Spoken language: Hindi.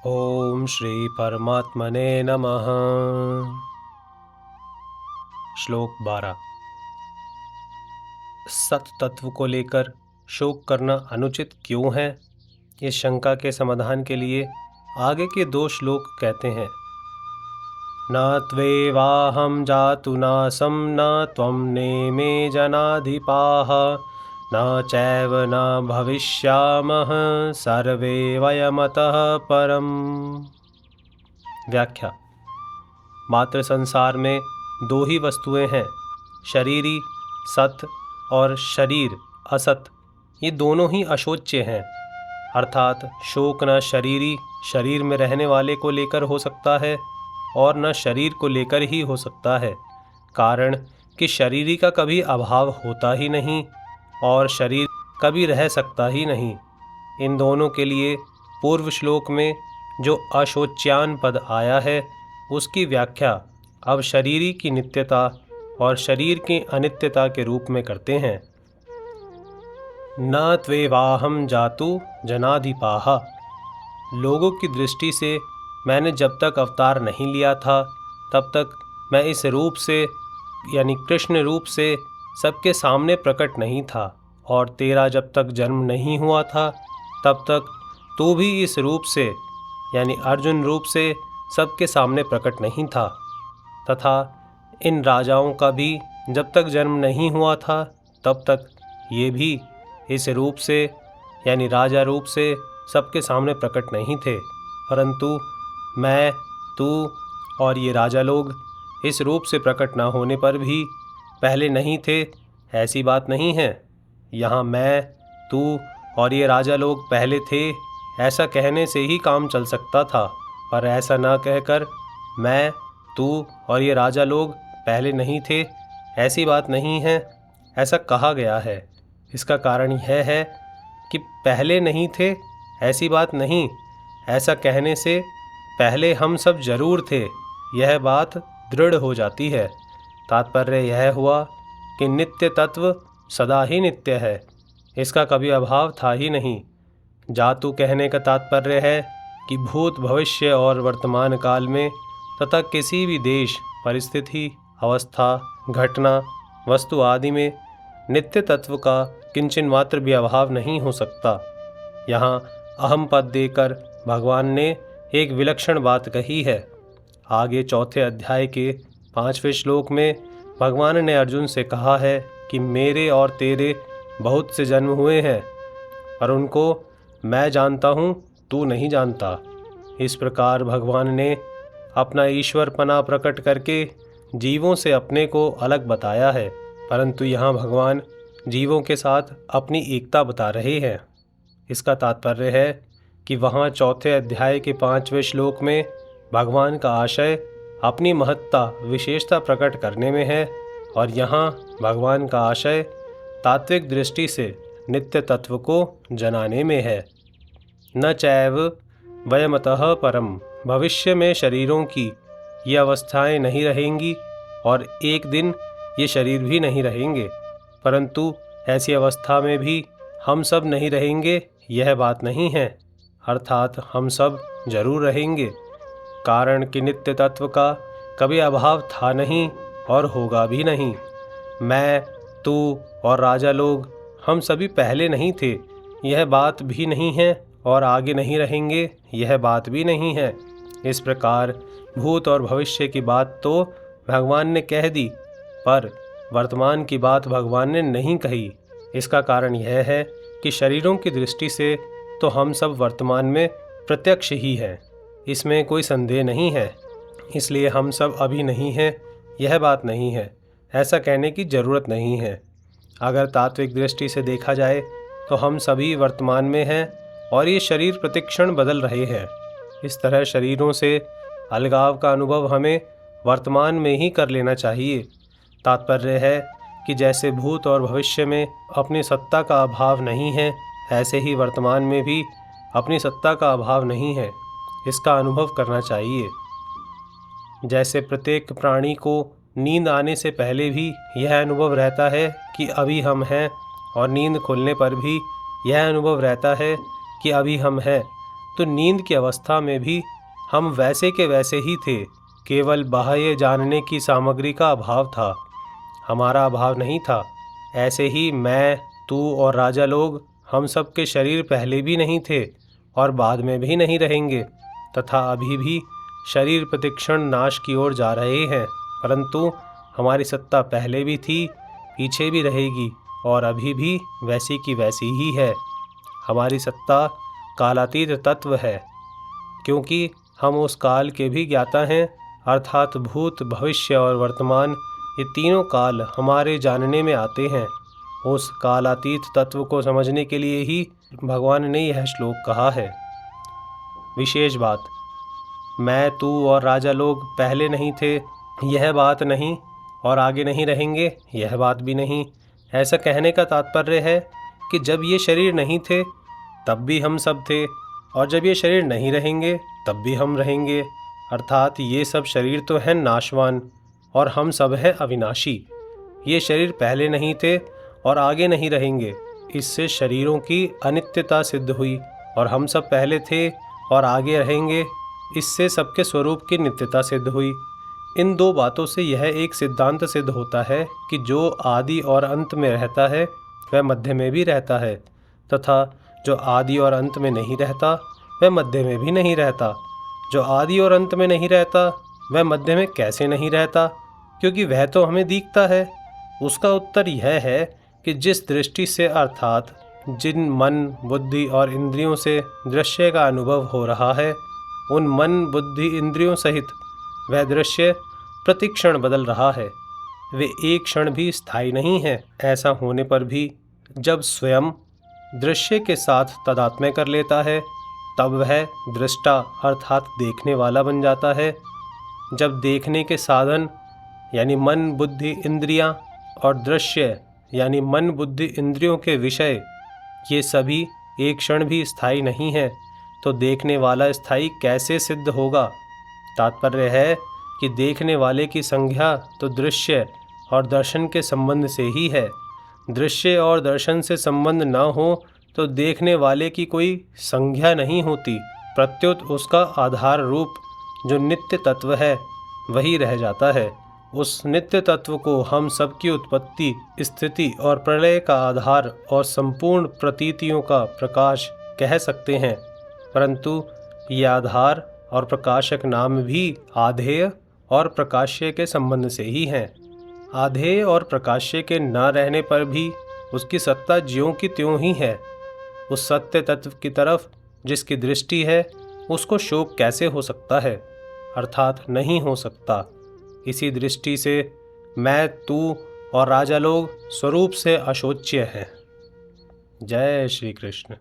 ओम श्री परमात्मने नमः। श्लोक 12। सत तत्व को लेकर शोक करना अनुचित क्यों है? इस शंका के समाधान के लिए आगे के 2 श्लोक कहते हैं। न त्वेवाहं जातु नासं न त्वं नेमे जनाधिपाः न चैव न भविष्यामः सर्वे वयमतः परम। व्याख्या। मात्र संसार में 2 ही वस्तुएं हैं, शरीरी सत और शरीर असत। ये दोनों ही अशोच्य हैं। अर्थात शोक न शरीरी शरीर में रहने वाले को लेकर हो सकता है और न शरीर को लेकर ही हो सकता है, कारण कि शरीरी का कभी अभाव होता ही नहीं और शरीर कभी रह सकता ही नहीं। इन दोनों के लिए पूर्व श्लोक में जो अशोच्यान पद आया है उसकी व्याख्या अब शरीरी की नित्यता और शरीर की अनित्यता के रूप में करते हैं। न त्वेवाहं जातु जनाधिपाः। लोगों की दृष्टि से मैंने जब तक अवतार नहीं लिया था तब तक मैं इस रूप से यानी कृष्ण रूप से सबके सामने प्रकट नहीं था, और तेरा जब तक जन्म नहीं हुआ था तब तक तू भी इस रूप से यानी अर्जुन रूप से सबके सामने प्रकट नहीं था, तथा इन राजाओं का भी जब तक जन्म नहीं हुआ था तब तक ये भी इस रूप से यानी राजा रूप से सबके सामने प्रकट नहीं थे, परंतु मैं, तू और ये राजा लोग इस रूप से प्रकट न होने पर भी पहले नहीं थे, ऐसी बात नहीं है। यहाँ मैं, तू और ये राजा लोग पहले थे ऐसा कहने से ही काम चल सकता था, पर ऐसा ना कहकर मैं, तू और ये राजा लोग पहले नहीं थे ऐसी बात नहीं है, ऐसा कहा गया है। इसका कारण यह है कि पहले नहीं थे ऐसी बात नहीं, ऐसा कहने से पहले हम सब जरूर थे यह बात दृढ़ हो जाती है। तात्पर्य यह हुआ कि नित्य तत्व सदा ही नित्य है, इसका कभी अभाव था ही नहीं। जातु कहने का तात्पर्य है कि भूत भविष्य और वर्तमान काल में तथा किसी भी देश परिस्थिति अवस्था घटना वस्तु आदि में नित्य तत्व का किंचन मात्र भी अभाव नहीं हो सकता। यहाँ अहम पद देकर भगवान ने एक विलक्षण बात कही है। आगे 4थे अध्याय के 5वें श्लोक में भगवान ने अर्जुन से कहा है कि मेरे और तेरे बहुत से जन्म हुए हैं, पर उनको मैं जानता हूँ, तू नहीं जानता। इस प्रकार भगवान ने अपना ईश्वरपना प्रकट करके जीवों से अपने को अलग बताया है, परंतु यहाँ भगवान जीवों के साथ अपनी एकता बता रहे हैं। इसका तात्पर्य है कि वहाँ 4थे अध्याय के 5वें श्लोक में भगवान का आशय अपनी महत्ता विशेषता प्रकट करने में है, और यहाँ भगवान का आशय तात्विक दृष्टि से नित्य तत्व को जनाने में है। न चैव वयमतः परम। भविष्य में शरीरों की ये अवस्थाएं नहीं रहेंगी और एक दिन ये शरीर भी नहीं रहेंगे, परंतु ऐसी अवस्था में भी हम सब नहीं रहेंगे यह बात नहीं है, अर्थात हम सब जरूर रहेंगे, कारण कि नित्य तत्व का कभी अभाव था नहीं और होगा भी नहीं। मैं, तू और राजा लोग हम सभी पहले नहीं थे यह बात भी नहीं है, और आगे नहीं रहेंगे यह बात भी नहीं है। इस प्रकार भूत और भविष्य की बात तो भगवान ने कह दी, पर वर्तमान की बात भगवान ने नहीं कही। इसका कारण यह है कि शरीरों की दृष्टि से तो हम सब वर्तमान में प्रत्यक्ष ही हैं, इसमें कोई संदेह नहीं है। इसलिए हम सब अभी नहीं हैं यह बात नहीं है, ऐसा कहने की ज़रूरत नहीं है। अगर तात्विक दृष्टि से देखा जाए तो हम सभी वर्तमान में हैं और ये शरीर प्रतिक्षण बदल रहे हैं। इस तरह शरीरों से अलगाव का अनुभव हमें वर्तमान में ही कर लेना चाहिए। तात्पर्य है कि जैसे भूत और भविष्य में अपनी सत्ता का अभाव नहीं है, ऐसे ही वर्तमान में भी अपनी सत्ता का अभाव नहीं है, इसका अनुभव करना चाहिए। जैसे प्रत्येक प्राणी को नींद आने से पहले भी यह अनुभव रहता है कि अभी हम हैं, और नींद खुलने पर भी यह अनुभव रहता है कि अभी हम हैं, तो नींद की अवस्था में भी हम वैसे के वैसे ही थे, केवल बाह्य जानने की सामग्री का अभाव था, हमारा अभाव नहीं था। ऐसे ही मैं, तू और राजा लोग, हम सब के शरीर पहले भी नहीं थे और बाद में भी नहीं रहेंगे, तथा अभी भी शरीर प्रतिक्षण नाश की ओर जा रहे हैं, परंतु हमारी सत्ता पहले भी थी, पीछे भी रहेगी और अभी भी वैसी की वैसी ही है। हमारी सत्ता कालातीत तत्व है, क्योंकि हम उस काल के भी ज्ञाता हैं, अर्थात भूत, भविष्य और वर्तमान, ये तीनों काल हमारे जानने में आते हैं। उस कालातीत तत्व को समझने के लिए ही भगवान ने यह श्लोक कहा है। विशेष बात, मैं, तू और राजा लोग पहले नहीं थे, यह बात नहीं, और आगे नहीं रहेंगे, यह बात भी नहीं। ऐसा कहने का तात्पर्य है कि जब ये शरीर नहीं थे तब भी हम सब थे, और जब ये शरीर नहीं रहेंगे तब भी हम रहेंगे। अर्थात ये सब शरीर तो हैं नाशवान और हम सब हैं अविनाशी। ये शरीर पहले नहीं थे और आगे नहीं रहेंगे, इससे शरीरों की अनित्यता सिद्ध हुई, और हम सब पहले थे और आगे रहेंगे, इससे सबके स्वरूप की नित्यता सिद्ध हुई। इन दो बातों से यह एक सिद्धांत सिद्ध होता है कि जो आदि और अंत में रहता है वह मध्य में भी रहता है, तथा जो आदि और अंत में नहीं रहता वह मध्य में भी नहीं रहता। जो आदि और अंत में नहीं रहता वह मध्य में कैसे नहीं रहता, क्योंकि वह तो हमें दिखता है। उसका उत्तर यह है कि जिस दृष्टि से, अर्थात जिन मन, बुद्धि और इंद्रियों से दृश्य का अनुभव हो रहा है, उन मन, बुद्धि, इंद्रियों सहित वह दृश्य प्रतिक्षण बदल रहा है। वे एक क्षण भी स्थायी नहीं है। ऐसा होने पर भी जब स्वयं दृश्य के साथ तादात्म्य कर लेता है तब वह दृष्टा अर्थात देखने वाला बन जाता है। जब देखने के साधन यानी मन, बुद्धि, इंद्रियां और दृश्य यानी मन, बुद्धि, इंद्रियों के विषय, ये सभी एक क्षण भी स्थायी नहीं है, तो देखने वाला स्थायी कैसे सिद्ध होगा। तात्पर्य है कि देखने वाले की संज्ञा तो दृश्य और दर्शन के संबंध से ही है। दृश्य और दर्शन से संबंध न हो तो देखने वाले की कोई संज्ञा नहीं होती, प्रत्युत उसका आधार रूप जो नित्य तत्व है वही रह जाता है। उस नित्य तत्व को हम सबकी उत्पत्ति, स्थिति और प्रलय का आधार और संपूर्ण प्रतीतियों का प्रकाश कह सकते हैं, परंतु ये आधार और प्रकाशक नाम भी आधेय और प्रकाश्य के संबंध से ही हैं। आधेय और प्रकाश्य के न रहने पर भी उसकी सत्ता ज्यों की त्यों ही है। उस सत्य तत्व की तरफ जिसकी दृष्टि है उसको शोक कैसे हो सकता है, अर्थात नहीं हो सकता। इसी दृष्टि से मैं, तू और राजा लोग स्वरूप से अशोच्य हैं। जय श्री कृष्ण।